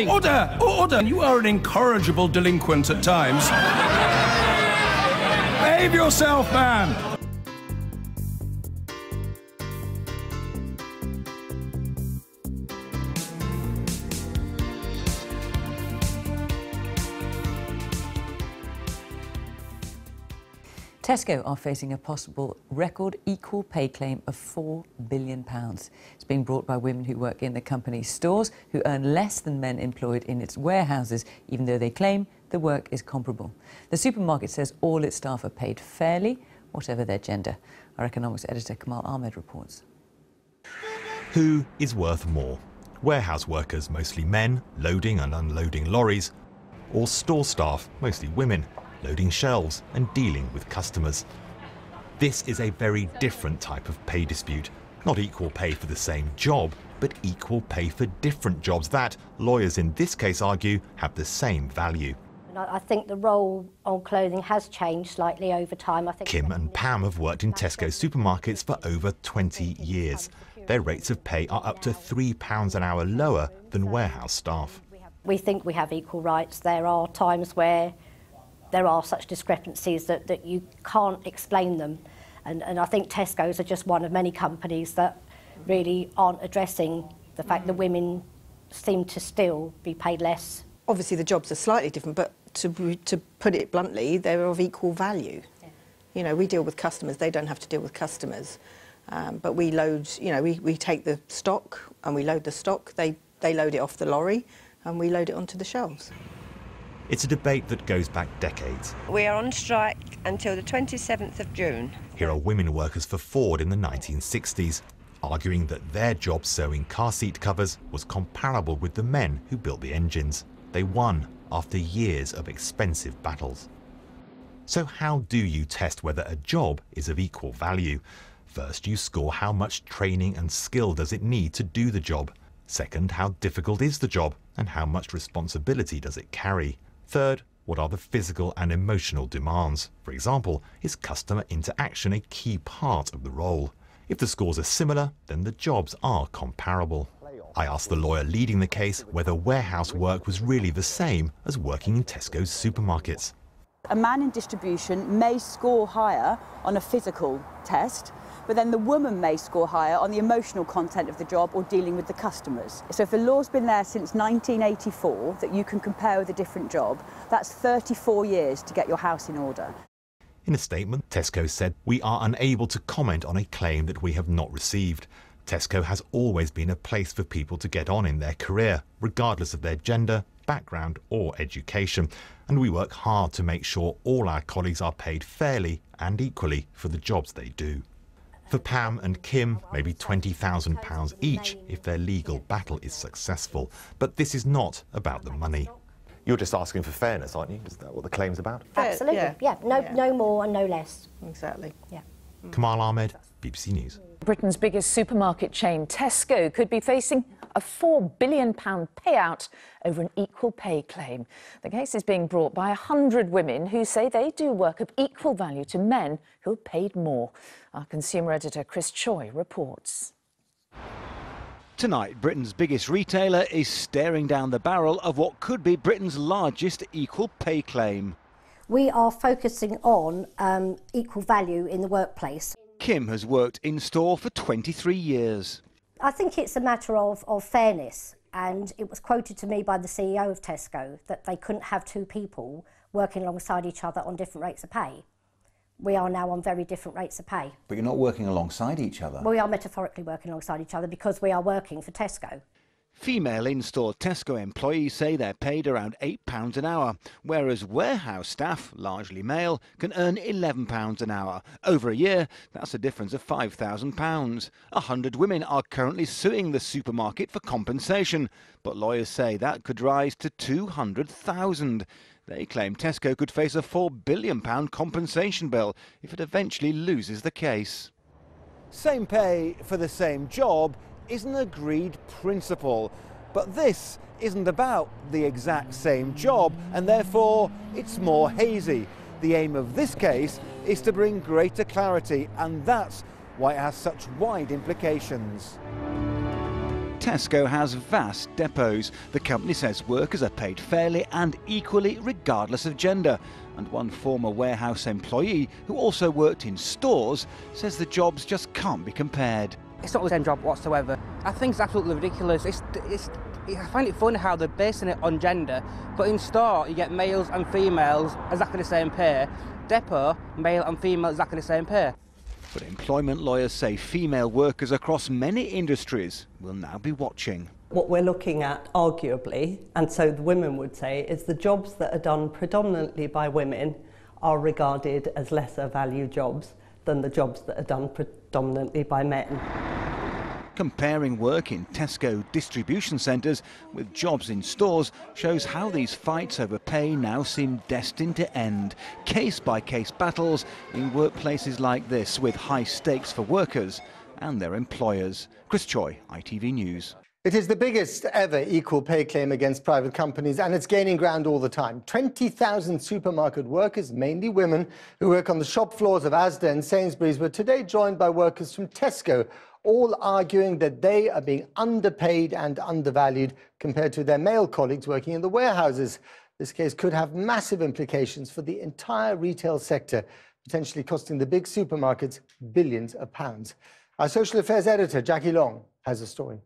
Order! Order! You are an incorrigible delinquent at times. Behave yourself, man! Tesco are facing a possible record equal pay claim of £4 billion. It's being brought by women who work in the company's stores, who earn less than men employed in its warehouses, even though they claim the work is comparable. The supermarket says all its staff are paid fairly, whatever their gender. Our economics editor Kamal Ahmed reports. Who is worth more? Warehouse workers, mostly men, loading and unloading lorries, or store staff, mostly women, loading shelves and dealing with customers? This is a very different type of pay dispute. Not equal pay for the same job, but equal pay for different jobs that, lawyers in this case argue, have the same value. I think the role on clothing has changed slightly over time. Kim and Pam have worked in Tesco supermarkets for over 20 years. Their rates of pay are up to £3 an hour lower than warehouse staff. We think we have equal rights. There are times where there are such discrepancies that you can't explain them. And I think Tesco's are just one of many companies that really aren't addressing the fact that women seem to still be paid less. Obviously the jobs are slightly different, but to put it bluntly, they're of equal value. Yeah. You know, we deal with customers, they don't have to deal with customers. But we load, you know, we take the stock and we load the stock, they load it off the lorry and we load it onto the shelves. It's a debate that goes back decades. We are on strike until the 27th of June. Here are women workers for Ford in the 1960s, arguing that their job sewing car seat covers was comparable with the men who built the engines. They won after years of expensive battles. So how do you test whether a job is of equal value? First, you score how much training and skill does it need to do the job. Second, how difficult is the job and how much responsibility does it carry? Third, what are the physical and emotional demands? For example, is customer interaction a key part of the role? If the scores are similar, then the jobs are comparable. I asked the lawyer leading the case whether warehouse work was really the same as working in Tesco's supermarkets. A man in distribution may score higher on a physical test, but then the woman may score higher on the emotional content of the job or dealing with the customers. So if the law's been there since 1984 that you can compare with a different job, that's 34 years to get your house in order. In a statement, Tesco said, "We are unable to comment on a claim that we have not received. Tesco has always been a place for people to get on in their career, regardless of their gender, background or education. And we work hard to make sure all our colleagues are paid fairly and equally for the jobs they do." For Pam and Kim, maybe £20,000 each if their legal battle is successful. But this is not about the money. You're just asking for fairness, aren't you? Is that what the claim's about? Absolutely, yeah. No more and no less. Exactly. Yeah. Kamal Ahmed, BBC News. Britain's biggest supermarket chain, Tesco, could be facing a £4 billion payout over an equal pay claim. The case is being brought by 100 women who say they do work of equal value to men who are paid more. Our consumer editor Chris Choi reports. Tonight, Britain's biggest retailer is staring down the barrel of what could be Britain's largest equal pay claim. We are focusing on equal value in the workplace. Kim has worked in store for 23 years. I think it's a matter of fairness, and it was quoted to me by the CEO of Tesco that they couldn't have two people working alongside each other on different rates of pay. We are now on very different rates of pay. But you're not working alongside each other? We are metaphorically working alongside each other because we are working for Tesco. Female in-store Tesco employees say they're paid around £8 an hour, whereas warehouse staff, largely male, can earn £11 an hour. Over a year, that's a difference of £5,000. 100 women are currently suing the supermarket for compensation, but lawyers say that could rise to 200,000. They claim Tesco could face a £4 billion compensation bill if it eventually loses the case. Same pay for the same job is an agreed principle, but this isn't about the exact same job, and therefore it's more hazy. The aim of this case is to bring greater clarity, and that's why it has such wide implications. Tesco has vast depots. The company says workers are paid fairly and equally regardless of gender. And one former warehouse employee who also worked in stores says the jobs just can't be compared. It's not the same job whatsoever. I think it's absolutely ridiculous. I find it funny how they're basing it on gender, but in store you get males and females exactly the same pay. Depot, male and female exactly the same pay. But employment lawyers say female workers across many industries will now be watching. What we're looking at, arguably, and so the women would say, is the jobs that are done predominantly by women are regarded as lesser value jobs than the jobs that are done predominantly by men. Comparing work in Tesco distribution centres with jobs in stores shows how these fights over pay now seem destined to end. Case-by-case battles in workplaces like this with high stakes for workers and their employers. Chris Choi, ITV News. It is the biggest ever equal pay claim against private companies, and it's gaining ground all the time. 20,000 supermarket workers, mainly women, who work on the shop floors of Asda and Sainsbury's, were today joined by workers from Tesco, all arguing that they are being underpaid and undervalued compared to their male colleagues working in the warehouses. This case could have massive implications for the entire retail sector, potentially costing the big supermarkets billions of pounds. Our social affairs editor, Jackie Long, has a story.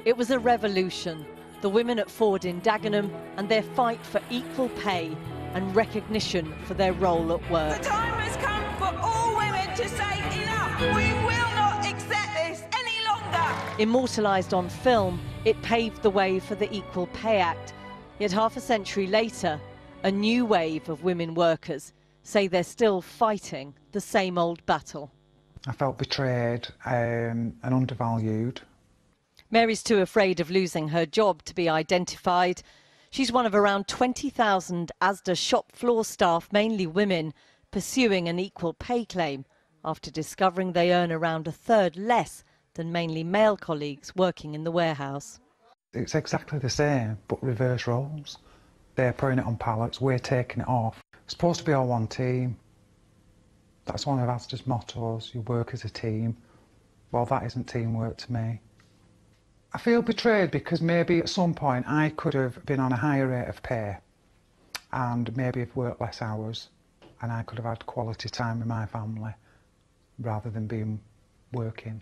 It was a revolution. The women at Ford in Dagenham and their fight for equal pay and recognition for their role at work. The time has come for all women to say enough. We will not accept this any longer. Immortalised on film, it paved the way for the Equal Pay Act. Yet half a century later, a new wave of women workers say they're still fighting the same old battle. I felt betrayed and undervalued. Mary's too afraid of losing her job to be identified. She's one of around 20,000 Asda shop floor staff, mainly women, pursuing an equal pay claim after discovering they earn around a third less than mainly male colleagues working in the warehouse. It's exactly the same, but reverse roles. They're putting it on pallets, we're taking it off. It's supposed to be all one team. That's one of Asda's mottos, you work as a team. Well, that isn't teamwork to me. I feel betrayed because maybe at some point I could have been on a higher rate of pay and maybe have worked less hours, and I could have had quality time with my family rather than being working.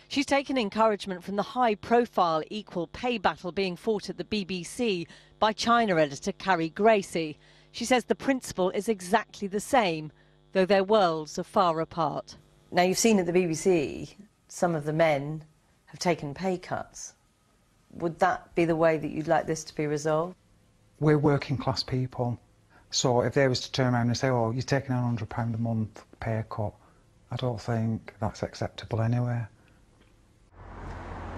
She's taken encouragement from the high-profile equal pay battle being fought at the BBC by China editor Carrie Gracie. She says the principle is exactly the same, though their worlds are far apart. Now, you've seen at the BBC some of the men have taken pay cuts. Would that be the way that you'd like this to be resolved? We're working class people, so if they was to turn around and say, oh, you're taking £100 a month pay cut, I don't think that's acceptable anywhere.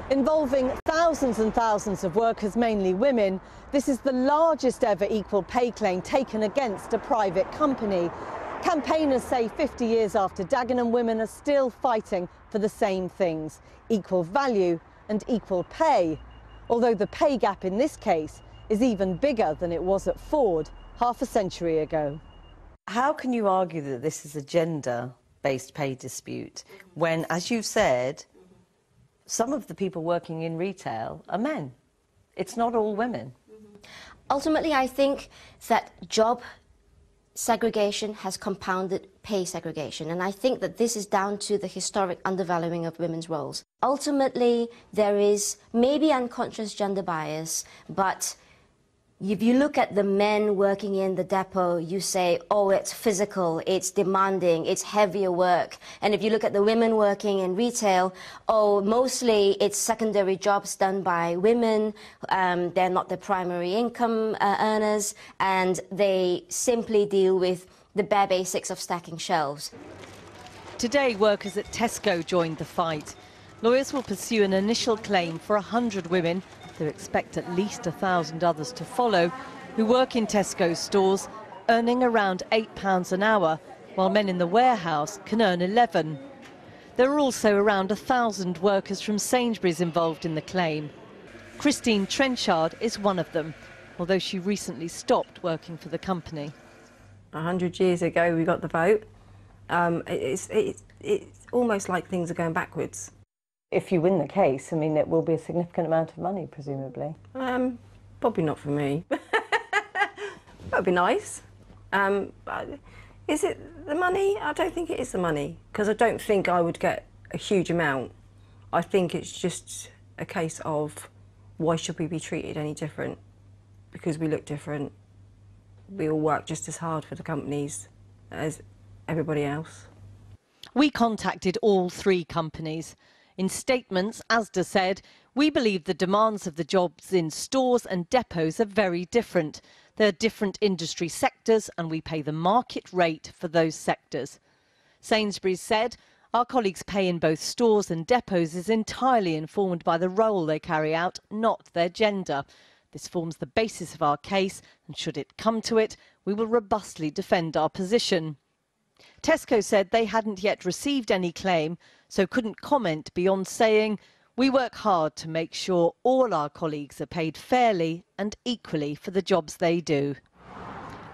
Involving thousands and thousands of workers, mainly women, this is the largest ever equal pay claim taken against a private company. Campaigners say 50 years after Dagenham, women are still fighting for the same things, equal value and equal pay. Although the pay gap in this case is even bigger than it was at Ford half a century ago. How can you argue that this is a gender-based pay dispute when, as you've said, some of the people working in retail are men? It's not all women. Ultimately, I think that job segregation has compounded pay segregation, and I think that this is down to the historic undervaluing of women's roles. Ultimately, there is maybe unconscious gender bias, but if you look at the men working in the depot, you say, oh, it's physical, it's demanding, it's heavier work. And if you look at the women working in retail, oh, mostly it's secondary jobs done by women, they're not the primary income earners, and they simply deal with the bare basics of stacking shelves. Today, workers at Tesco joined the fight. Lawyers will pursue an initial claim for 100 women. They expect at least 1,000 others to follow, who work in Tesco stores, earning around £8 an hour, while men in the warehouse can earn 11. There are also around 1,000 workers from Sainsbury's involved in the claim. Christine Trenchard is one of them, although she recently stopped working for the company. 100 years ago we got the vote. It's almost like things are going backwards. If you win the case, I mean, it will be a significant amount of money, presumably. Probably not for me. That would be nice. Is it the money? I don't think it is the money, because I don't think I would get a huge amount. I think it's just a case of why should we be treated any different? Because we look different. We all work just as hard for the companies as everybody else. We contacted all 3 companies. In statements, Asda said, "We believe the demands of the jobs in stores and depots are very different. There are different industry sectors and we pay the market rate for those sectors." Sainsbury's said, "Our colleagues' pay in both stores and depots is entirely informed by the role they carry out, not their gender. This forms the basis of our case, and should it come to it, we will robustly defend our position." Tesco said they hadn't yet received any claim, so couldn't comment beyond saying, "We work hard to make sure all our colleagues are paid fairly and equally for the jobs they do."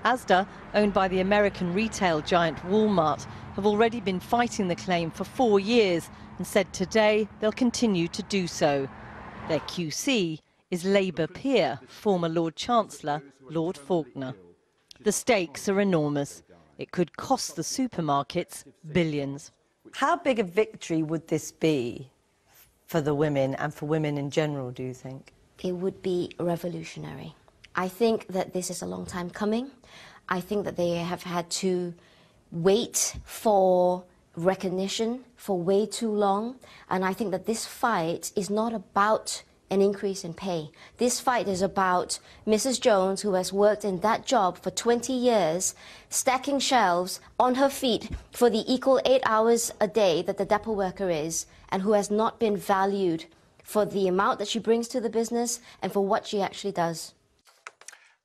Asda, owned by the American retail giant Walmart, have already been fighting the claim for 4 years and said today they'll continue to do so. Their QC is Labour peer, former Lord Chancellor Lord Faulkner. The stakes are enormous. It could cost the supermarkets billions. How big a victory would this be for the women and for women in general, do you think? It would be revolutionary. I think that this is a long time coming. I think that they have had to wait for recognition for way too long. And I think that this fight is not about an increase in pay. This fight is about Mrs. Jones, who has worked in that job for 20 years, stacking shelves on her feet for the equal 8 hours a day that the depot worker is, and who has not been valued for the amount that she brings to the business and for what she actually does.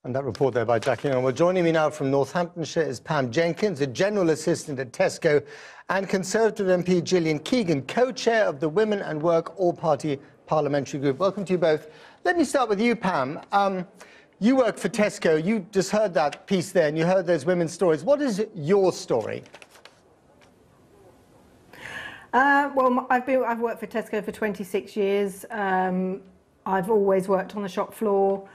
And that report there by Jackie. Well, joining me now from Northamptonshire is Pam Jenkins, a General Assistant at Tesco, and Conservative MP Gillian Keegan, co-chair of the Women and Work All-Party Parliamentary Group. Welcome to you both. Let me start with you, Pam. You work for Tesco. You just heard that piece there, and you heard those women's stories. What is your story? Well, I've worked for Tesco for 26 years. I've always worked on the shop floor.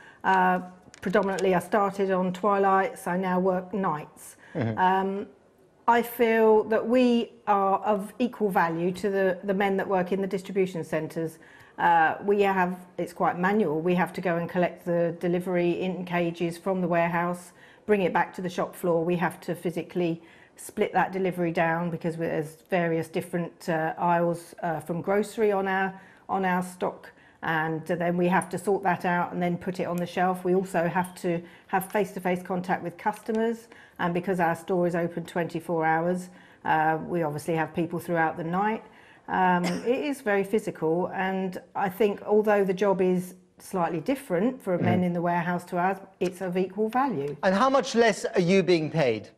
Predominantly, I started on twilights. I now work nights. I feel that we are of equal value to the men that work in the distribution centres. It's quite manual. We have to go and collect the delivery in cages from the warehouse, bring it back to the shop floor. We have to physically split that delivery down because there's various different aisles from grocery on our stock, and then we have to sort that out and then put it on the shelf. We also have to have face-to-face contact with customers, and because our store is open 24 hours, we obviously have people throughout the night. It is very physical, and I think although the job is slightly different for men in the warehouse to us, it's of equal value. And how much less are you being paid?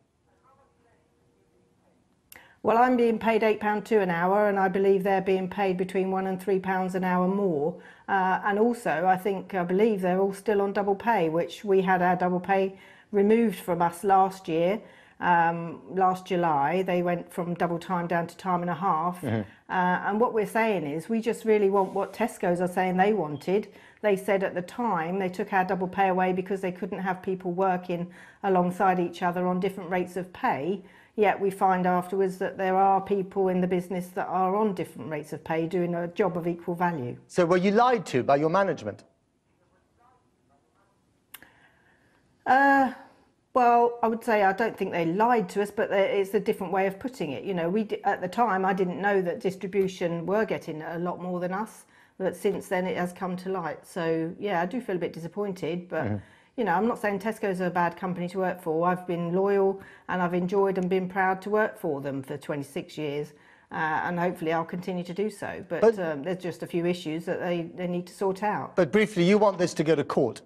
Well, I'm being paid £8.2 an hour, and I believe they're being paid between £1 and £3 an hour more. And also, I believe they're all still on double pay, which we had our double pay removed from us last year. Last July, they went from double time down to time and a half. And what we're saying is we just really want what Tesco's are saying they wanted. They said at the time they took our double pay away because they couldn't have people working alongside each other on different rates of pay. Yet we find afterwards that there are people in the business that are on different rates of pay doing a job of equal value. So were you lied to by your management? Well, I would say I don't think they lied to us, but it's a different way of putting it. You know, at the time I didn't know that distribution were getting a lot more than us, but since then it has come to light. So yeah, I do feel a bit disappointed, but you know, I'm not saying Tesco's are a bad company to work for. I've been loyal and I've enjoyed and been proud to work for them for 26 years. And hopefully I'll continue to do so. But there's just a few issues that they need to sort out. But briefly, you want this to go to court?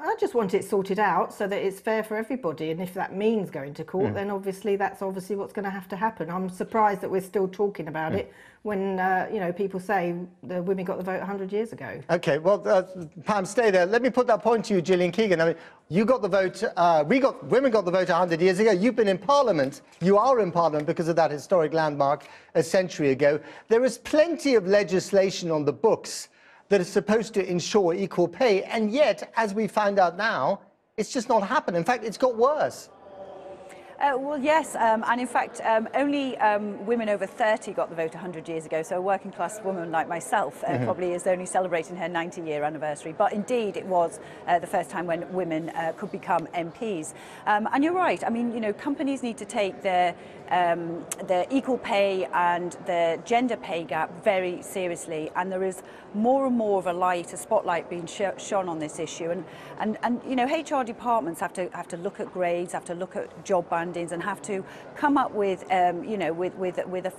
I just want it sorted out so that it's fair for everybody, and if that means going to court, then that's obviously what's going to have to happen. I'm surprised that we're still talking about it when you know, people say the women got the vote 100 years ago. Okay, well, Pam, stay there. Let me put that point to you, Gillian Keegan. I mean, you got the vote. Women got the vote 100 years ago. You've been in Parliament. You are in Parliament because of that historic landmark a century ago. There is plenty of legislation on the books that is supposed to ensure equal pay, and yet, as we find out now, it's just not happened. In fact, it's got worse. Well, yes, and in fact, only women over 30 got the vote 100 years ago, so a working class woman like myself probably is only celebrating her 90-year anniversary. But indeed, it was the first time when women could become MPs. And you're right, I mean, you know, companies need to take their equal pay and their gender pay gap very seriously, and there is more and more of a spotlight being shone on this issue, and you know, HR departments have to look at grades, have to look at job bandings, and have to come up with you know, with a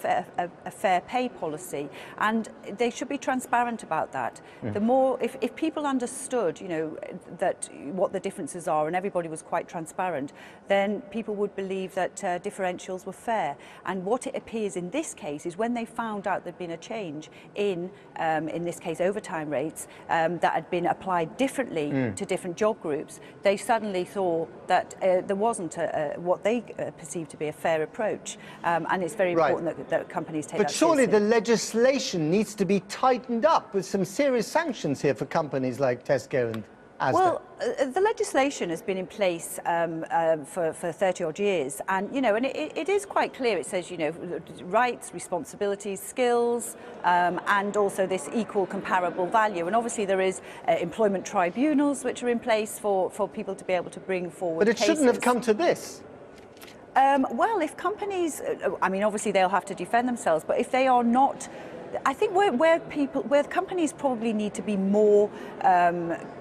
fair pay policy, and they should be transparent about that. The more, if people understood, you know, that what the differences are, and everybody was quite transparent, then people would believe that differentials were fair. And what it appears in this case is when they found out there'd been a change in this case overtime rates that had been applied differently to different job groups, they suddenly thought that there wasn't what they perceived to be a fair approach, and it's very important that companies take that seriously. But surely the legislation needs to be tightened up with some serious sanctions here for companies like Tesco and Asda. Well, the legislation has been in place for 30-odd years, and you know, and it is quite clear. It says, you know, rights, responsibilities, skills, and also this equal comparable value. And obviously, there is employment tribunals which are in place for people to be able to bring forward But it cases. shouldn't have come to this. Well, if companies, I mean, obviously they'll have to defend themselves, but if they are not. I think where companies probably need to be more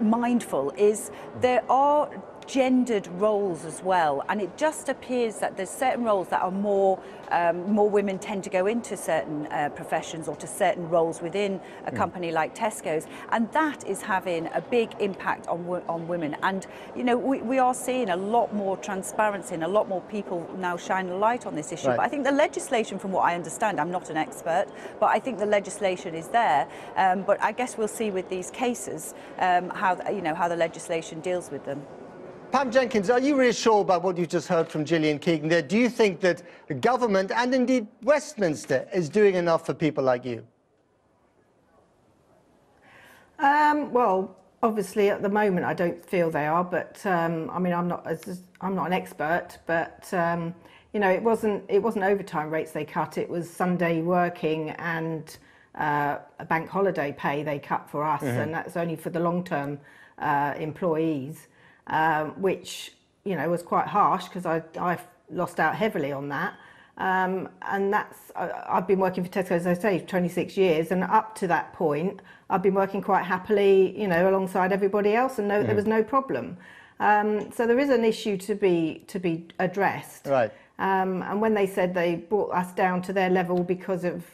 mindful is there are gendered roles as well, and it just appears that there's certain roles that are more women tend to go into certain professions or to certain roles within a company like Tesco's, and that is having a big impact on women. And you know, we are seeing a lot more transparency and a lot more people now shine a light on this issue. But I think the legislation, from what I understand, I'm not an expert, but I think the legislation is there. But I guess we'll see with these cases how the legislation deals with them. Pam Jenkins, are you reassured by what you just heard from Gillian Keegan there? Do you think that the government, and indeed Westminster, is doing enough for people like you? Well, obviously at the moment I don't feel they are, but I mean, I'm not an expert, but you know, it wasn't overtime rates they cut. It was Sunday working and a bank holiday pay they cut for us, and that's only for the long-term employees. Which, you know, was quite harsh because I lost out heavily on that. And I've been working for Tesco, as I say, 26 years, and up to that point, I've been working quite happily, you know, alongside everybody else, and there was no problem. So there is an issue to be addressed. Right. And when they said they brought us down to their level because of,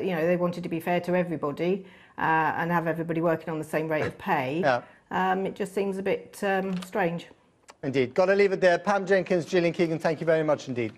you know, they wanted to be fair to everybody and have everybody working on the same rate of pay. It just seems a bit strange. Indeed. Got to leave it there. Pam Jenkins, Gillian Keegan, thank you very much indeed.